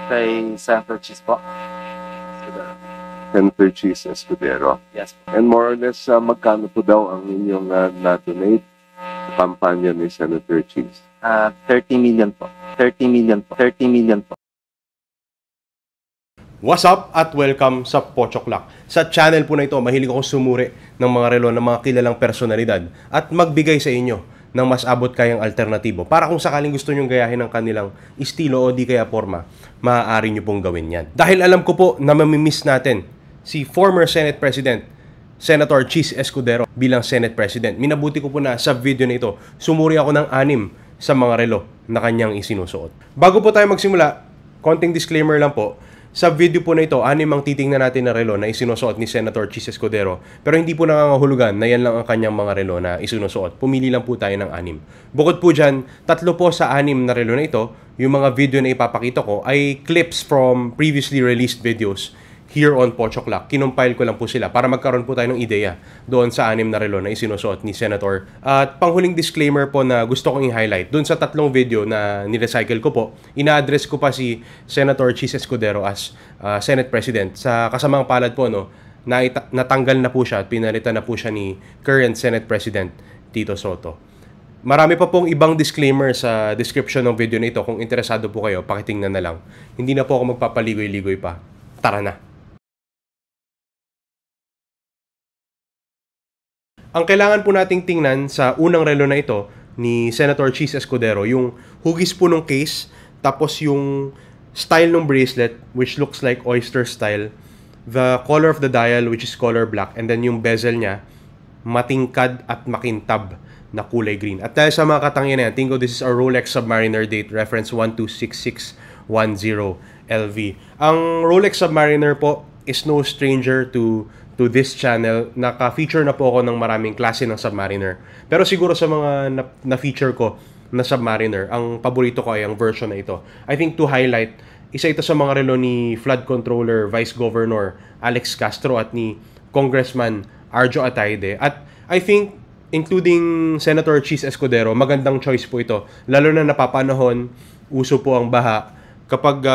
Kay Senator Cheese po. Senator Cheese Escudero. Yes po. And more or less, magkano po daw ang inyong na-donate sa kampanya ni Senator Cheese? 30 million po. 30 million po. 30 million po. What's up at welcome sa Pochoklak. Sa channel po na ito, mahilig akong sumuri ng mga relo ng mga kilalang personalidad at magbigay sa inyo ng mas abot kayang alternatibo para kung sakaling gusto nyong gayahin ng kanilang estilo o di kaya forma, maaari nyo pong gawin yan. Dahil alam ko po na mamimiss natin si former Senate President Senator Cheese Escudero bilang Senate President. Minabuti ko po na sa video na ito, sumuri ako ng 6 sa mga relo na kanyang isinusuot. Bago po tayo magsimula, konting disclaimer lang po. Sa video po na ito, 6 ang titingnan natin na relo na isinusuot ni Senator Cheese Escudero. Pero hindi po nangangahulugan na yan lang ang kanyang mga relo na isinusuot. Pumili lang po tayo ng 6. Bukod po dyan, 3 po sa 6 na relo na ito, yung mga video na ipapakita ko ay clips from previously released videos here on Pochoklak. Kinumpile ko lang po sila para magkaroon po tayo ng ideya doon sa 6 na relo na isinusuot ni Senator. At panghuling disclaimer po na gusto kong i-highlight, doon sa 3 video na nirecycle ko po, ina-address ko pa si Senator Cheese Escudero as Senate President. Sa kasamang palad po, no, natanggal na po siya at pinalitan na po siya ni current Senate President Tito Soto. Marami pa pong ibang disclaimer sa description ng video na ito. Kung interesado po kayo, pakitingnan na lang. Hindi na po ako magpapaligoy-ligoy pa. Tara na! Ang kailangan po nating tingnan sa unang relo na ito ni Senator Cheese Escudero, yung hugis po ng case, tapos yung style ng bracelet, which looks like oyster style, the color of the dial, which is color black, and then yung bezel niya, matingkad at makintab na kulay green. At dahil sa mga katangian na yan, tingko this is a Rolex Submariner date, reference 126610 LV. Ang Rolex Submariner po is no stranger to this channel. Naka-feature na po ako ng maraming klase ng Submariner. Pero siguro sa mga na-feature ko na Submariner, ang paborito ko ay ang version na ito. I think to highlight, isa ito sa mga relo ni Flood Controller Vice Governor Alex Castro at ni Congressman Arjo Atayde. At I think, including Senator Cheese Escudero, magandang choice po ito. Lalo na napapanahon, uso po ang baha. Kapag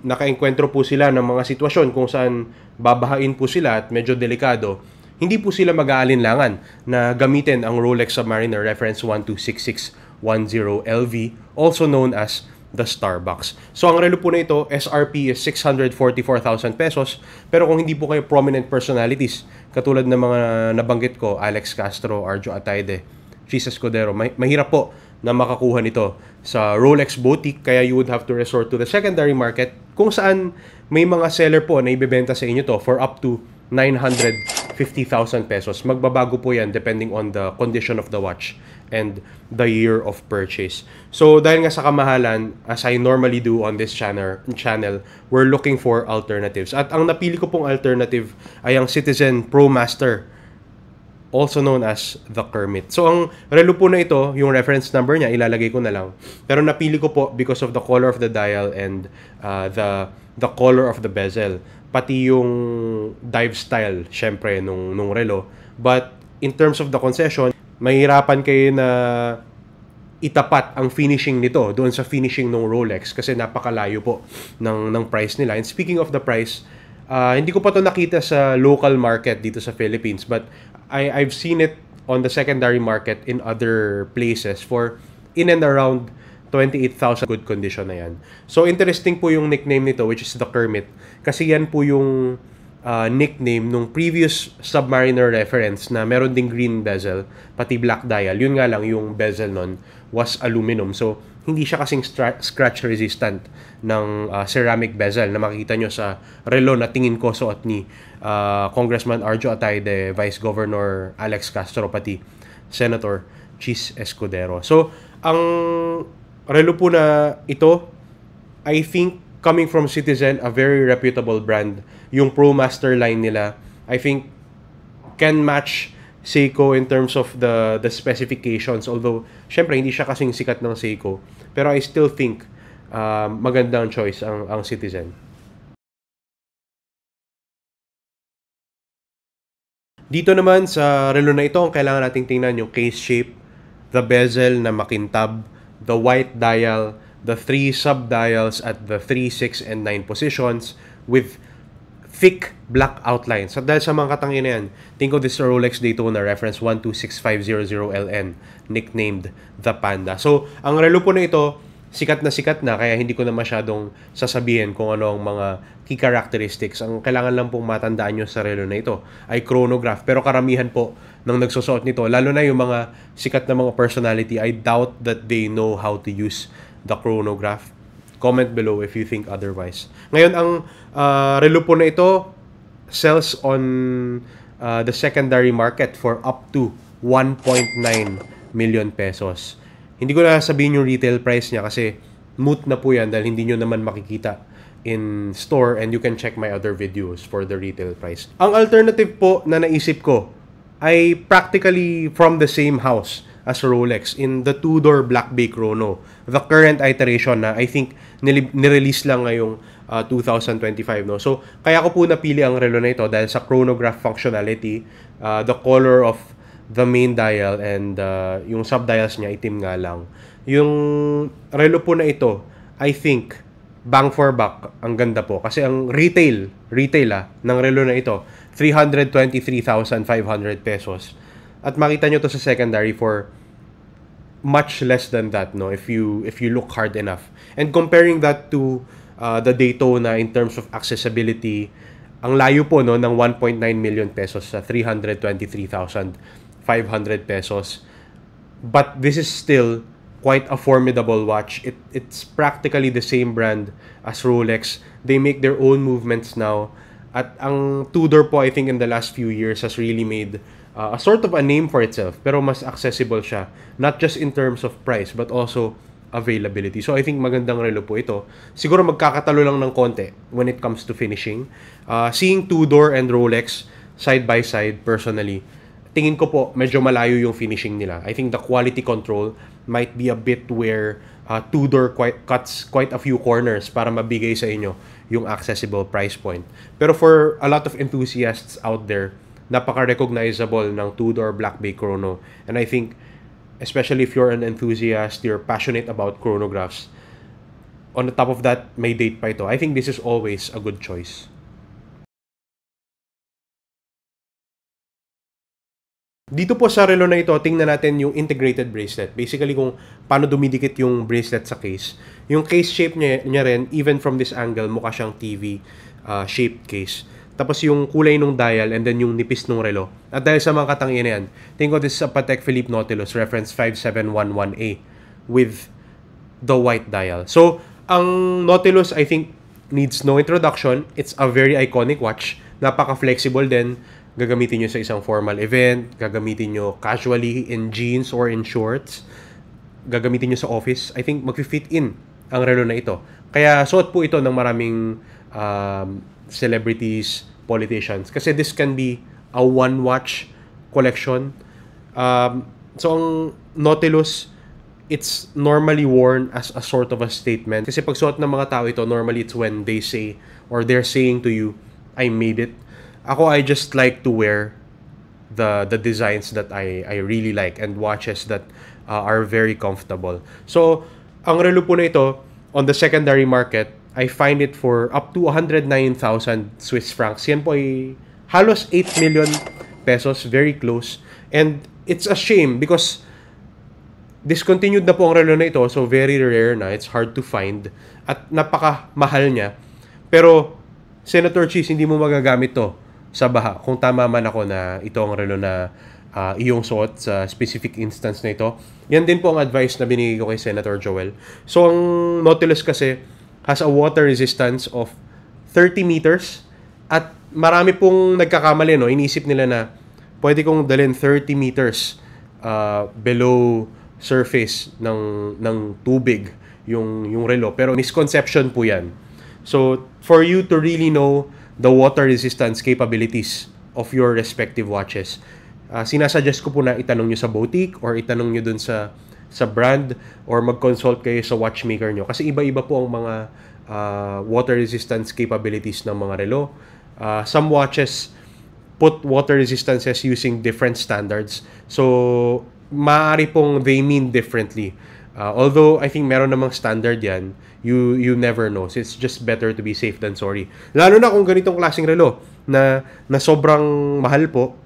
naka-enkwentro po sila ng mga sitwasyon kung saan babahain po sila at medyo delikado, hindi po sila mag-aalinlangan na gamitin ang Rolex Submariner reference 126610 LV, also known as the Starbucks. So ang relo po na ito, SRP is 644,000 pesos. Pero kung hindi po kayo prominent personalities, katulad ng mga nabanggit ko, Alex Castro, Arjo Atayde, Cheese Escudero, mahirap po na makakuha nito sa Rolex Boutique, kaya you would have to resort to the secondary market kung saan may mga seller po na ibebenta sa inyo to for up to 950,000 pesos. Magbabago po yan depending on the condition of the watch and the year of purchase. So dahil nga sa kamahalan, as I normally do on this channel, we're looking for alternatives. At ang napili ko pong alternative ay ang Citizen ProMaster, also known as the Kermit. So ang relo po na ito, yung reference number niya, ilalagay ko na lang. Pero napili ko po because of the color of the dial and the color of the bezel. Pati yung dive style, syempre, nung relo. But in terms of the concession, mahirapan kayo na itapat ang finishing nito doon sa finishing ng Rolex kasi napakalayo po ng price nila. And speaking of the price, hindi ko pa to nakita sa local market dito sa Philippines, but I've seen it on the secondary market in other places for in and around 28,000. Good condition na yan. So interesting po yung nickname nito, which is the Kermit, kasi yan po yung nickname nung previous Submariner reference na meron ding green bezel pati black dial. Yun nga lang, yung bezel nun was aluminum, so hindi siya kasing scratch resistant ng ceramic bezel na makikita nyo sa relo na tingin ko suot ni Congressman Arjo Atayde, Vice Governor Alex Castro, pati Senator Cheese Escudero. So ang relo po na ito, I think coming from Citizen, a very reputable brand, yung ProMaster line nila, I think can match Seiko in terms of the specifications, although syempre hindi siya kasing sikat ng Seiko, pero I still think magandang choice ang Citizen. Dito naman sa relo na ito, ang kailangan nating tingnan yung case shape, the bezel na makintab, the white dial, the 3 sub-dials at the 3, 6, and 9 positions with thick black outlines. At dahil sa mga katangin na yan, think of this Rolex Daytona reference 126500LN, nicknamed the Panda. So, ang relo po na ito, sikat na kaya hindi ko na masyadong sasabihin kung ano ang mga key characteristics. Ang kailangan lang pong matandaan nyo sa relo na ito ay chronograph. Pero karamihan po ng nagsusuot nito, lalo na yung mga sikat na mga personality, I doubt that they know how to use the chronograph. Comment below if you think otherwise. Ngayon, ang relo po na ito sells on the secondary market for up to 1.9 million pesos. Hindi ko na sabihin yung retail price niya kasi moot na po yan dahil hindi nyo naman makikita in store, and you can check my other videos for the retail price. Ang alternative po na naisip ko ay practically from the same house as Rolex in the Tudor Black Bay Chrono. The current iteration na I think nirelease lang ngayong 2025. No? So, kaya ko po napili ang relo na ito dahil sa chronograph functionality, the color of the main dial, and yung sub-dials niya itim nga lang. Yung relo po na ito, I think, bang for buck, ang ganda po. Kasi ang retail ng relo na ito, 323,500 pesos. At makita nyo to sa secondary for much less than that, no, if you look hard enough. And comparing that to the Daytona in terms of accessibility, ang layo po no ng 1.9 million pesos sa 323,500 pesos. But this is still quite a formidable watch. It's practically the same brand as Rolex. They make their own movements now. At ang Tudor po, I think in the last few years has really made a sort of a name for itself, pero mas accessible siya, not just in terms of price but also availability. So I think magandang relo po ito. Siguro magkakatalo lang ng konti when it comes to finishing. Seeing Tudor and Rolex side by side, personally, tingin ko po medyo malayo yung finishing nila. I think the quality control might be a bit where Tudor cuts quite a few corners para mabigay sa inyo yung accessible price point. Pero for a lot of enthusiasts out there, napaka-recognizable ng Tudor Black Bay Chrono. And I think, especially if you're an enthusiast, you're passionate about chronographs, on the top of that, may date pa ito. I think this is always a good choice. Dito po sa relo na ito, tingnan natin yung integrated bracelet. Basically, kung paano dumidikit yung bracelet sa case. Yung case shape niya rin, even from this angle, mukha siyang TV shaped case. Tapos yung kulay nung dial and then yung nipis nung relo. At dahil sa mga katangin na yan, tingin ko this is a Patek Philippe Nautilus reference 5711A with the white dial. So, ang Nautilus, I think, needs no introduction. It's a very iconic watch. Napaka-flexible din. Gagamitin nyo sa isang formal event, gagamitin nyo casually in jeans or in shorts, gagamitin nyo sa office. I think mag-fit in ang relo na ito. Kaya suot po ito ng maraming celebrities, politicians. Kasi this can be a one-watch collection. So ang Nautilus, it's normally worn as a sort of a statement. Kasi pag suot ng mga tao ito, normally it's when they say or they're saying to you, I made it. Ako, I just like to wear the designs that I really like and watches that are very comfortable. So, ang relo po na ito, on the secondary market, I find it for up to 109,000 Swiss francs. Yan po ay halos 8 million pesos, very close. And it's a shame because discontinued na po ang relo na ito, so very rare na, it's hard to find, at napaka-mahal niya. Pero, Senator Cheese, hindi mo magagamit to sa baha. Kung tama man ako na ito ang relo na iyong suot sa specific instance na ito. Yan din po ang advice na binigay ko kay Senator Joel. So, ang Nautilus kasi has a water resistance of 30 meters at marami pong nagkakamali, no? Inisip nila na pwede kong dalhin 30 meters below surface ng tubig yung relo. Pero misconception po yan. So, for you to really know the water resistance capabilities of your respective watches, sinasuggest ko po na itanong nyo sa boutique or itanong nyo dun sa brand or mag-consult kayo sa watchmaker nyo. Kasi iba-iba po ang mga water resistance capabilities ng mga relo. Some watches put water resistances using different standards. So, maaari pong they mean differently. Although I think meron namang standard yan, you never know. So it's just better to be safe than sorry. Lalo na kung ganitong klaseng relo na sobrang mahal po,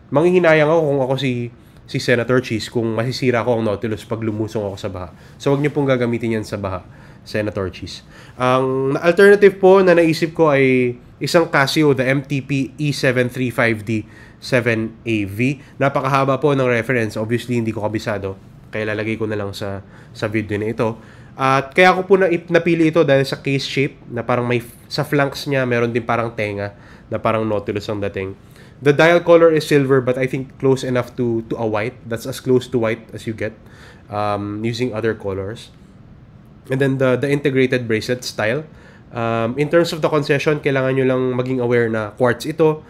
manghihinayang ako kung ako si Senator Cheese kung masisira ko ang Nautilus pag lumusong ako sa baha. So wag niyo pong gagamitin yan sa baha, Senator Cheese. Ang alternative po na naisip ko ay isang Casio, the MTP E735D 7AV. Napakahaba po ng reference. Obviously, hindi ko kabisado. Kaya lalagay ko na lang sa video na ito. At kaya ko po napili ito dahil sa case shape na parang may sa flanks niya meron din parang tenga na parang Nautilus ang dating. The dial color is silver but I think close enough to a white. That's as close to white as you get using other colors. And then the integrated bracelet style. In terms of the concession, kailangan nyo lang maging aware na quartz ito.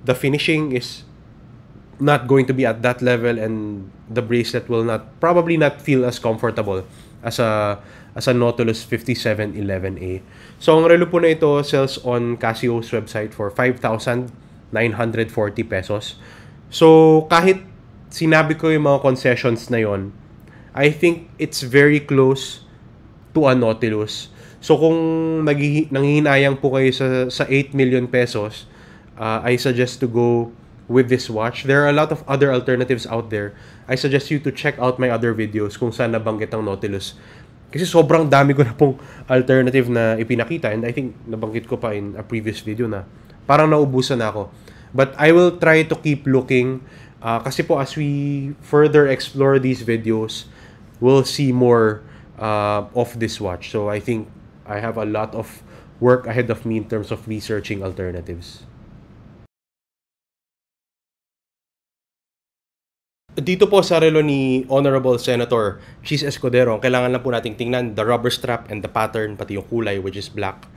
The finishing is not going to be at that level and the bracelet will probably not feel as comfortable as a Nautilus 5711A. So ang relo po na ito sells on Casio's website for 5,940 pesos. So kahit sinabi ko yung mga concessions na yon, I think it's very close to a Nautilus. So kung nanghihinayang po kayo sa 8 million pesos, I suggest to go with this watch. There are a lot of other alternatives out there. I suggest you to check out my other videos kung saan nabanggit ang Nautilus. Kasi sobrang dami ko na pong alternative na ipinakita and I think nabanggit ko pa in a previous video na parang naubusan na ako. But I will try to keep looking kasi po as we further explore these videos, we'll see more of this watch. So I think I have a lot of work ahead of me in terms of researching alternatives. Dito po sa relo ni Honorable Senator Cheese Escudero, kailangan lang po nating tingnan the rubber strap and the pattern, pati yung kulay which is black.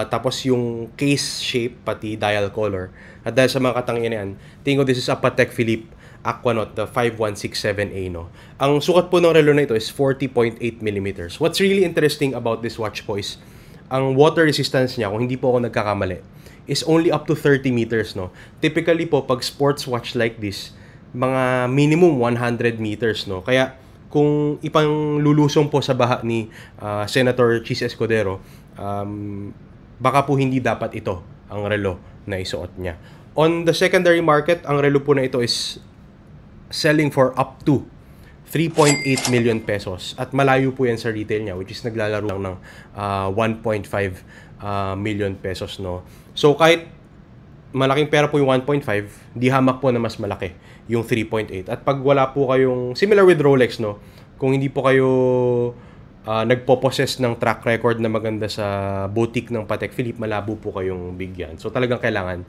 Tapos yung case shape, pati dial color. At dahil sa mga katangian, tingin ko this is a Patek Philippe Aquanaut, the 5167A. No? Ang sukat po ng relo na ito is 40.8 mm. What's really interesting about this watch po is ang water resistance niya, kung hindi po ako nagkakamali, is only up to 30 meters. No? Typically po, pag sports watch like this, mga minimum 100 meters, no? Kaya kung ipang lulusong po sa baha ni Senator Cheese Escudero, baka po hindi dapat ito ang relo na isuot niya. On the secondary market, ang relo po na ito is selling for up to 3.8 million pesos at malayo po yan sa retail niya, which is naglalaro lang ng 1.5 million pesos, no? So kahit malaking pera po yung 1.5, di hamak po na mas malaki yung 3.8. At pag wala po kayong, similar with Rolex, no? Kung hindi po kayo nagpo-possess ng track record na maganda sa boutique ng Patek Philippe, malabo po kayong bigyan. So talagang kailangan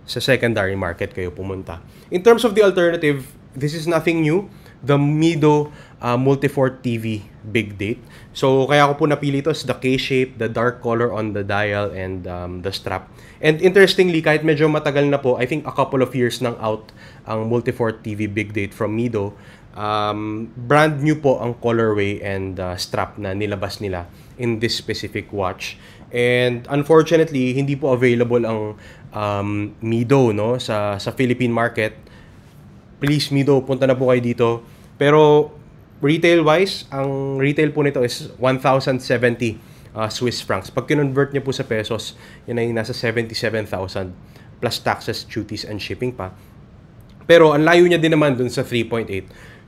sa secondary market kayo pumunta. In terms of the alternative, this is nothing new. The Mido Multifort TV Big Date. So kaya ko po napili ito is the K-shape, the dark color on the dial, and the strap. And interestingly, kahit medyo matagal na po, I think a couple of years nang out ang Multifort TV Big Date from Mido, brand new po ang colorway and strap na nilabas nila in this specific watch. And unfortunately, hindi po available ang Mido, no, sa Philippine market. Please, Mido, punta na po kayo dito. Pero retail-wise, ang retail po nito is 1,070 Swiss francs. Pag kinonvert niyo po sa pesos, yun ay nasa 77,000 plus taxes, duties, and shipping pa. Pero ang layo niya din naman dun sa 3.8.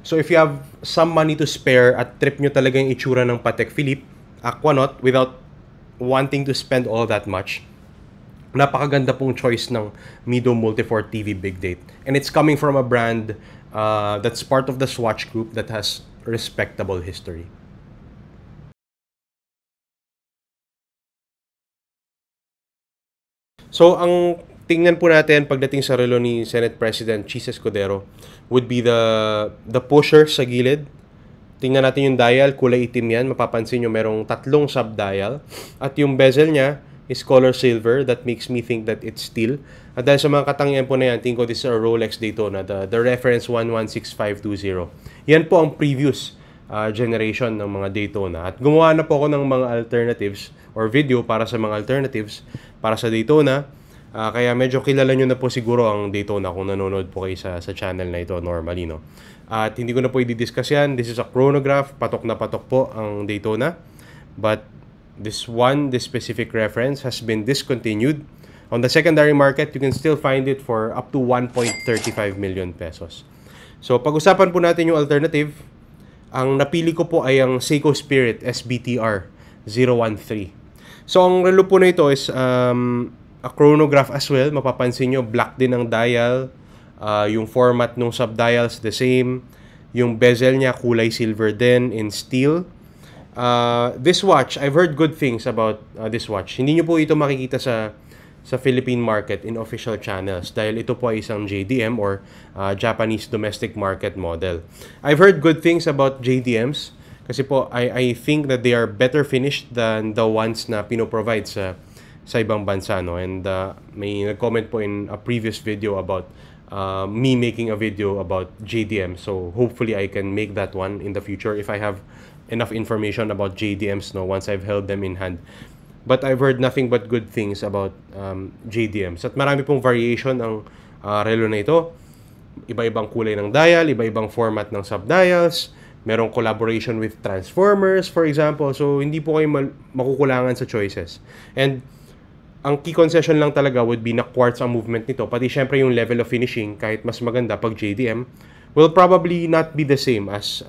So if you have some money to spare at trip nyo talaga yung itsura ng Patek Philippe Aquanaut without wanting to spend all that much, napakaganda pong choice ng Mido Multifort TV Big Date. And it's coming from a brand that's part of the Swatch Group that has respectable history. So, ang tingnan po natin pagdating sa relo ni Senate President Cheese Escudero would be the pusher sa gilid. Tingnan natin yung dial, kulay itim yan. Mapapansin nyo merong tatlong sub-dial. At yung bezel niya is color silver. That makes me think that it's steel. At dahil sa mga katangian po na yan, tingin ko this is a Rolex Daytona, the reference 116520. Yan po ang previous generation ng mga Daytona. At gumawa na po ako ng mga alternatives or video para sa mga alternatives para sa Daytona. Kaya medyo kilala nyo na po siguro ang Daytona kung nanonood po kayo sa channel na ito normally, no? At hindi ko na po i-discuss yan. This is a chronograph. Patok na patok po ang Daytona. But this specific reference has been discontinued. On the secondary market, you can still find it for up to 1.35 million pesos. So, pag-usapan po natin yung alternative. Ang napili ko po ay ang Seiko Spirit SBTR 013. So, ang relo po na ito is a chronograph as well. Mapapansin nyo, black din ang dial. Yung format ng subdials the same. Yung bezel niya kulay silver din in steel. This watch, I've heard good things about this watch. Hindi nyo po ito makikita sa Philippine market in official channels dahil ito po ay isang JDM or Japanese domestic market model. I've heard good things about JDMs kasi po I think that they are better finished than the ones na pinoprovide sa ibang bansa, no? And may nag-comment po in a previous video about me making a video about JDM. So hopefully I can make that one in the future if I have enough information about JDMs, no, once I've held them in hand. But I've heard nothing but good things about JDMs. At marami pong variation ang relo na ito. Iba-ibang kulay ng dial, iba-ibang format ng subdials. Merong collaboration with transformers, for example. So, hindi po kayo makukulangan sa choices. And ang key concession lang talaga would be na quartz ang movement nito. Pati syempre yung level of finishing, kahit mas maganda pag JDM, will probably not be the same as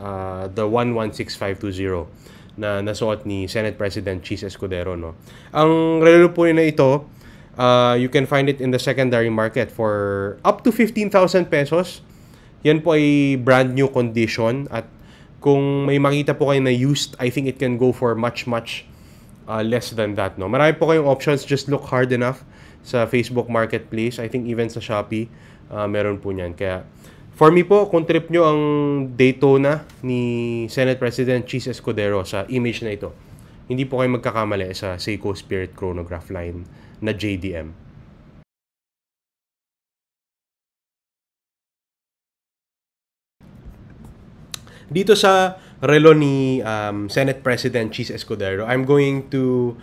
the 116520 na nasuot ni Senate President Chis Escudero, no? Ang relo po na ito, you can find it in the secondary market for up to 15,000 pesos. Yan po ay brand new condition at kung may makita po kayo na used, I think it can go for much less than that, no? Marami po kayong options, just look hard enough sa Facebook Marketplace. I think even sa Shopee, meron po niyan. Kaya for me po, kung trip nyo ang Daytona ni Senate President Chis Escudero sa image na ito, hindi po kayo magkakamali sa Seiko Spirit chronograph line na JDM. Dito sa relo ni Senate President Chis Escudero, I'm going to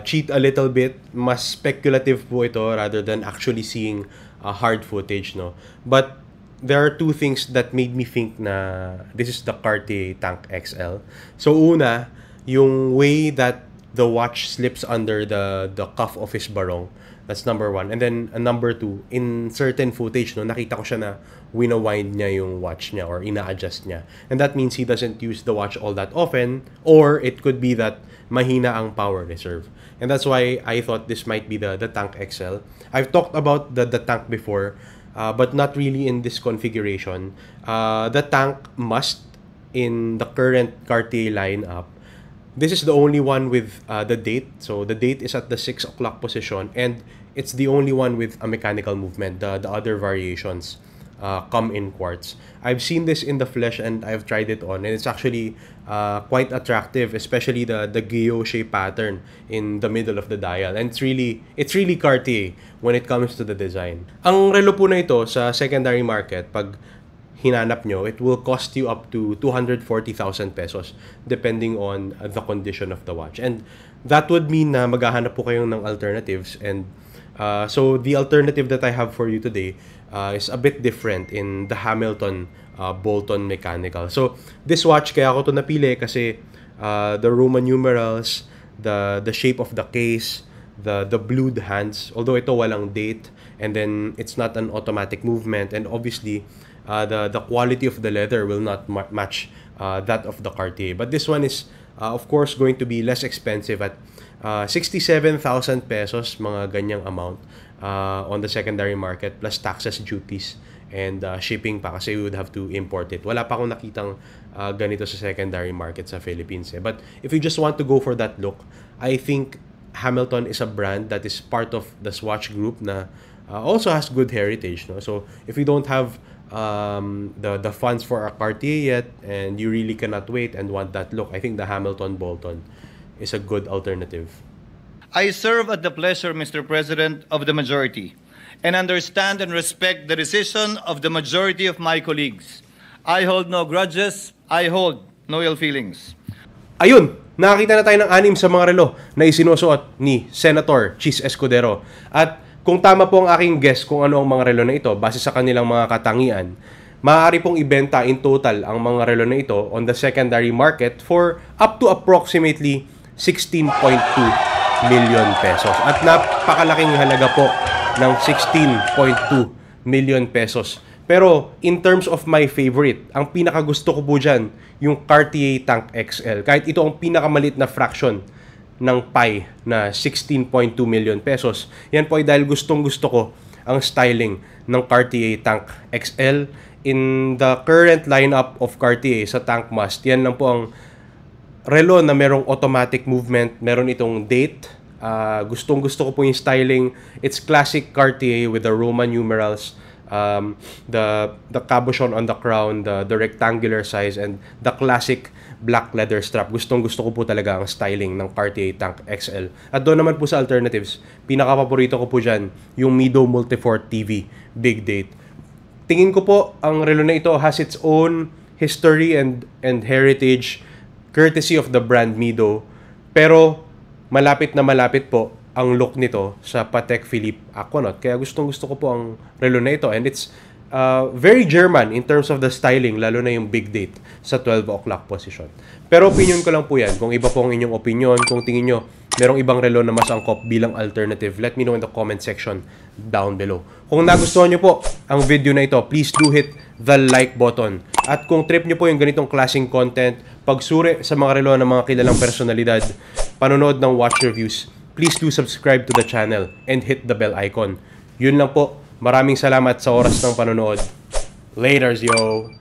cheat a little bit. Mas speculative po ito rather than actually seeing hard footage, no? But there are two things that made me think na this is the Cartier Tank XL. So una, yung way that the watch slips under the cuff of his barong. That's number one. And then number two, in certain footage, no, nakita ko siya na wina-wind niya yung watch niya or ina-adjust niya. And that means he doesn't use the watch all that often, or it could be that mahina ang power reserve. And that's why I thought this might be the Tank XL. I've talked about the Tank before, but not really in this configuration. The Tank must, in the current Cartier lineup, this is the only one with the date. So the date is at the 6 o'clock position, and it's the only one with a mechanical movement. The other variations come in quartz. I've seen this in the flesh and I've tried it on, and it's actually quite attractive, especially the guilloche pattern in the middle of the dial. And it's really Cartier when it comes to the design. Ang relo po na ito sa secondary market, pag hinanap nyo, it will cost you up to 240,000 pesos depending on the condition of the watch. And that would mean na maghahanap po kayong ng alternatives. And so the alternative that I have for you today is a bit different in the Hamilton Bolton Mechanical. So this watch, kaya ako to napili kasi the Roman numerals, the shape of the case, the blued hands, although ito walang date, and then it's not an automatic movement, and obviously the quality of the leather will not match that of the Cartier. But this one is of course going to be less expensive at 67,000 pesos, mga ganyang amount on the secondary market, plus taxes, duties, and shipping pa kasi we would have to import it. Wala pa akong nakitang ganito sa secondary market sa Philippines. But if you just want to go for that look, I think Hamilton is a brand that is part of the Swatch group na also has good heritage, no? So if you don't have the funds for a Cartier yet and you really cannot wait and want that look, I think the Hamilton Bolton is a good alternative. I serve at the pleasure, Mr. President, of the majority and understand and respect the decision of the majority of my colleagues. I hold no grudges. I hold no ill feelings. Ayun, nakakita na tayo ng 6 sa mga relo na isinusuot ni Senator Chis Escudero. At Kung tama po ang aking guess kung ano ang mga relo na ito, base sa kanilang mga katangian, maaari pong ibenta in total ang mga relo na ito on the secondary market for up to approximately 16.2 million pesos. At napakalaking halaga po ng 16.2 million pesos. Pero in terms of my favorite, ang pinakagusto ko po dyan, yung Cartier Tank XL. Kahit ito ang pinakamalit na fraction ng pie na 16.2 million pesos. Yan po ay dahil gustong-gusto ko ang styling ng Cartier Tank XL. In the current lineup of Cartier sa Tank Must, yan lang po ang relo na merong automatic movement. Meron itong date. Gustong-gusto ko po yung styling. It's classic Cartier with the Roman numerals. The cabochon on the crown, the rectangular size, and the classic black leather strap. Gustong-gusto ko po talaga ang styling ng Cartier Tank XL. At doon naman po sa alternatives, pinaka-paborito ko po dyan, yung Mido Multifort TV Big Date. Tingin ko po, ang relo na ito has its own history and heritage, courtesy of the brand Mido. Pero, malapit na malapit po ang look nito sa Patek Philippe Aquanaut. Kaya gustong-gusto ko po ang relo na ito. And it's very German in terms of the styling, lalo na yung big date sa 12 o'clock position. Pero opinion ko lang po yan. Kung iba po ang inyong opinion, kung tingin nyo merong ibang relo na mas angkop bilang alternative, let me know in the comment section down below. Kung nagustuhan nyo po ang video na ito, please do hit the like button. At kung trip nyo po yung ganitong klaseng content, pagsuri sa mga relo ng mga kilalang personalidad, panonood ng watch reviews, please do subscribe to the channel and hit the bell icon. Yun lang po. Maraming salamat sa oras ng panonood. Laters, yo!